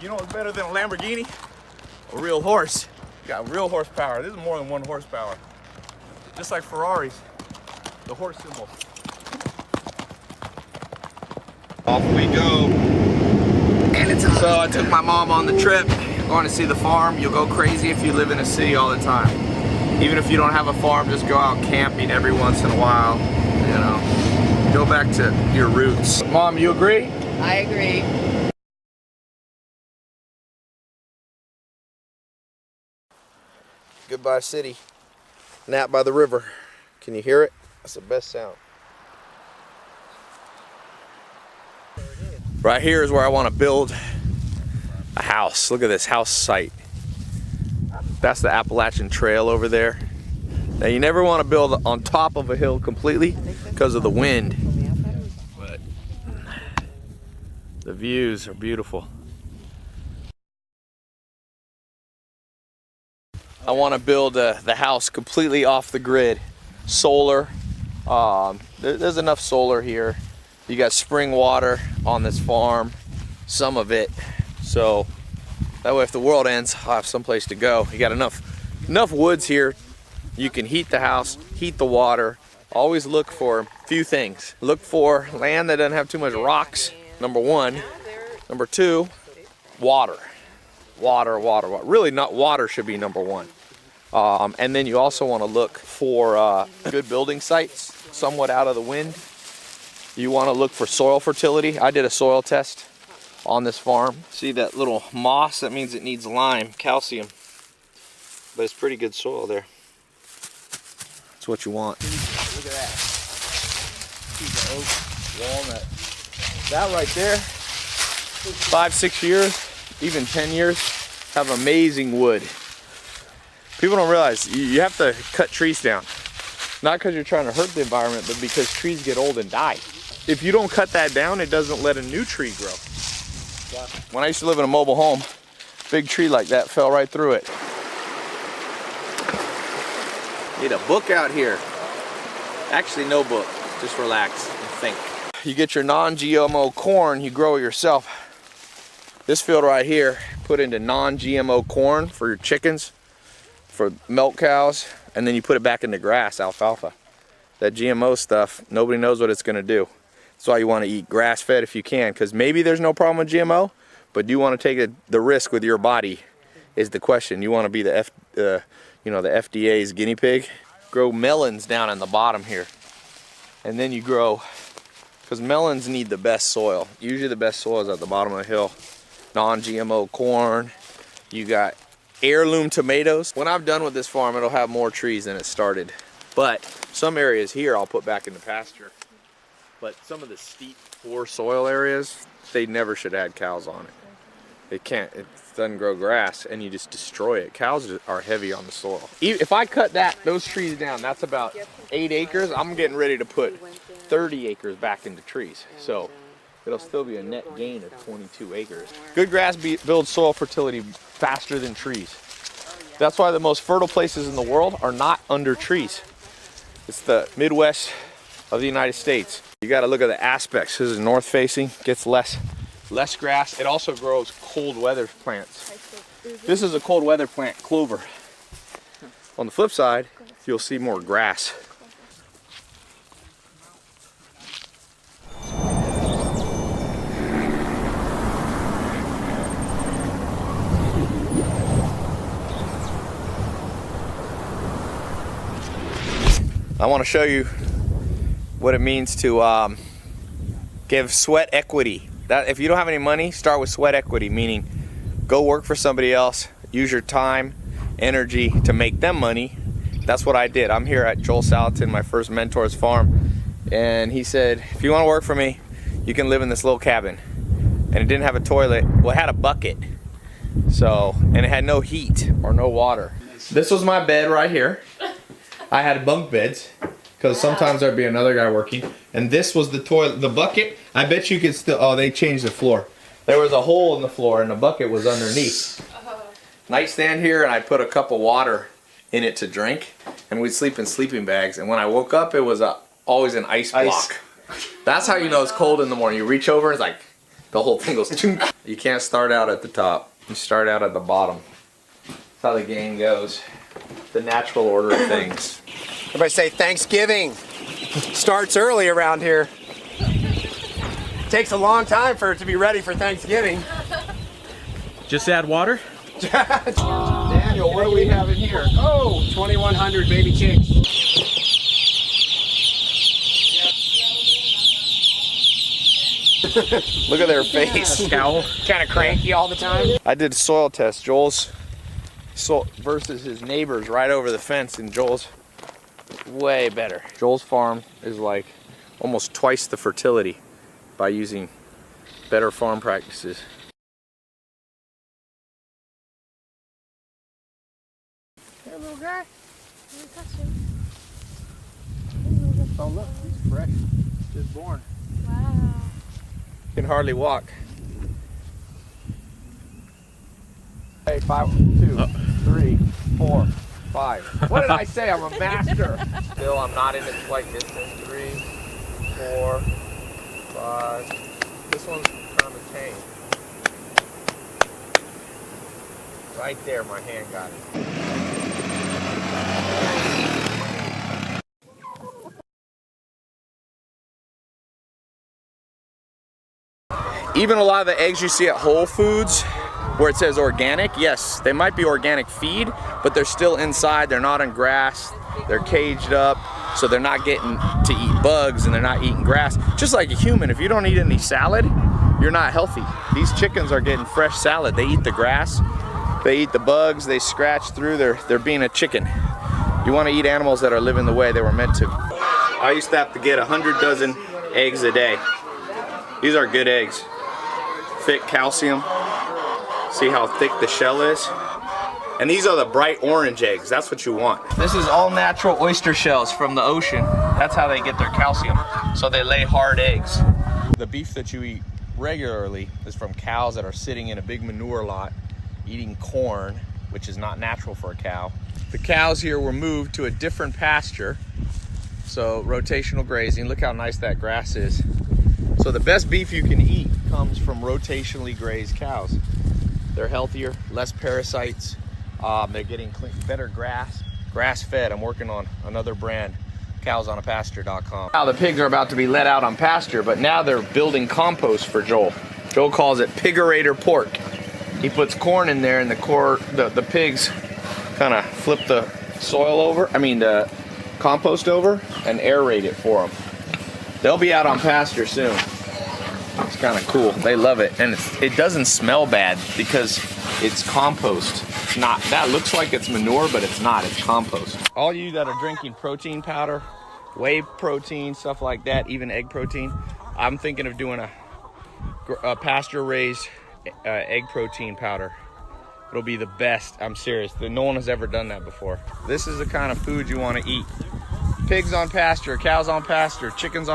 You know what's better than a Lamborghini? A real horse. You got real horsepower. This is more than 1 horsepower. Just like Ferraris, the horse symbol. Off we go. So I took my mom on the trip, going to see the farm. You'll go crazy if you live in a city all the time. Even if you don't have a farm, just go out camping every once in a while, you know. Go back to your roots. Mom, you agree? I agree. Goodbye city. Nap by the river. Can you hear it? That's the best sound. Right here is where I want to build a house. Look at this house site. That's the Appalachian Trail over there. Now you never want to build on top of a hill completely because of the wind. But the views are beautiful. I want to build the house completely off the grid. Solar. There's enough solar here. You got spring water on this farm, some of it. So that way if the world ends, I'll have someplace to go. You got enough woods here. You can heat the house, heat the water. Always look for a few things. Look for land that doesn't have too much rocks, number 1. Number 2, water. Water. Really, not water should be number 1. And then you also want to look for good building sites, somewhat out of the wind. You want to look for soil fertility. I did a soil test on this farm. See that little moss? That means it needs lime, calcium. But it's pretty good soil there. That's what you want. Look at that. Oak, walnut. That right there, 5-6 years, even 10 years, have amazing wood. People don't realize you have to cut trees down. Not because you're trying to hurt the environment, but because trees get old and die. If you don't cut that down, it doesn't let a new tree grow. When I used to live in a mobile home, big tree like that fell right through it. Need a book out here. Actually, no book. Just relax and think. You get your non-GMO corn, you grow it yourself. This field right here, put into non-GMO corn for your chickens, for milk cows, and then you put it back into grass, alfalfa. That GMO stuff, nobody knows what it's gonna do. That's why you wanna eat grass-fed if you can, because maybe there's no problem with GMO, but do you wanna take the risk with your body is the question. You wanna be the FDA's guinea pig. Grow melons down in the bottom here. And then you grow, because melons need the best soil. Usually the best soil is at the bottom of the hill. Non-GMO corn. You got heirloom tomatoes. When I'm done with this farm, it'll have more trees than it started. But some areas here I'll put back into pasture. But some of the steep, poor soil areas, they never should have had cows on it. It doesn't grow grass, and you just destroy it. Cows are heavy on the soil. If I cut those trees down, that's about 8 acres. I'm getting ready to put 30 acres back into trees. So it'll still be a net gain of 22 acres. Good grass builds soil fertility faster than trees. That's why the most fertile places in the world are not under trees. It's the Midwest of the United States. You got to look at the aspects. This is north facing, gets less grass. It also grows cold weather plants. This is a cold weather plant, clover. On the flip side, you'll see more grass. I want to show you what it means to give sweat equity. That if you don't have any money, start with sweat equity, meaning go work for somebody else, use your time, energy to make them money. That's what I did. I'm here at Joel Salatin, my first mentor's farm, and he said, if you want to work for me, you can live in this little cabin. And it didn't have a toilet. Well, it had a bucket. So, and it had no heat or no water. This was my bed right here. I had bunk beds because sometimes there'd be another guy working. And this was the toilet, the bucket. I bet you could still, oh, they changed the floor. There was a hole in the floor and the bucket was underneath. Nightstand here, and I put a cup of water in it to drink. And we'd sleep in sleeping bags. And when I woke up, it was always an ice block. That's how you know it's cold in the morning. You reach over, it's like The whole thing goes. You can't start out at the top. You start out at the bottom. That's how the game goes. The natural order of things. Everybody say Thanksgiving starts early around here. Takes a long time for it to be ready for Thanksgiving. Just add water? Daniel, what do we have in here? Oh, 2,100 baby chicks. Look at their face. Cow. Kind of cranky all the time. I did soil test. Joel's soil versus his neighbors right over the fence, and Joel's way better. Joel's farm is like almost twice the fertility by using better farm practices. Hey, little guy. Let me touch him. Oh look, he's fresh. Just born. Wow. Can hardly walk. Hey, 5, 2, 3, 4, 5. What did I say? I'm a master. Still, I'm not in its flight distance. 3, 4, 5. This one's kind of tame. Right there, my hand got it. Even a lot of the eggs you see at Whole Foods where it says organic, yes, they might be organic feed, but they're still inside, they're not on grass, they're caged up, so they're not getting to eat bugs and they're not eating grass. Just like a human, if you don't eat any salad, you're not healthy. These chickens are getting fresh salad. They eat the grass, they eat the bugs, they scratch through, they're being a chicken. You want to eat animals that are living the way they were meant to. I used to have to get 100 dozen eggs a day. These are good eggs. Thick calcium. See how thick the shell is? And these are the bright orange eggs. That's what you want. This is all natural oyster shells from the ocean. That's how they get their calcium. So they lay hard eggs. The beef that you eat regularly is from cows that are sitting in a big manure lot eating corn, which is not natural for a cow. The cows here were moved to a different pasture. So rotational grazing. Look how nice that grass is. So the best beef you can eat comes from rotationally grazed cows. They're healthier, less parasites. They're getting better grass-fed. I'm working on another brand, cowsonapasture.com. Now the pigs are about to be let out on pasture, but now they're building compost for Joel. Joel calls it pigerator pork. He puts corn in there, and the pigs kind of flip the soil over, the compost over, and aerate it for them. They'll be out on pasture soon. It's kind of cool. They love it, and it doesn't smell bad because it's compost. It's not. That looks like it's manure, but it's not. It's compost. All you that are drinking protein powder, whey protein, stuff like that, even egg protein, I'm thinking of doing a pasture-raised egg protein powder. It'll be the best. I'm serious. No one has ever done that before. This is the kind of food you want to eat. Pigs on pasture, cows on pasture, chickens on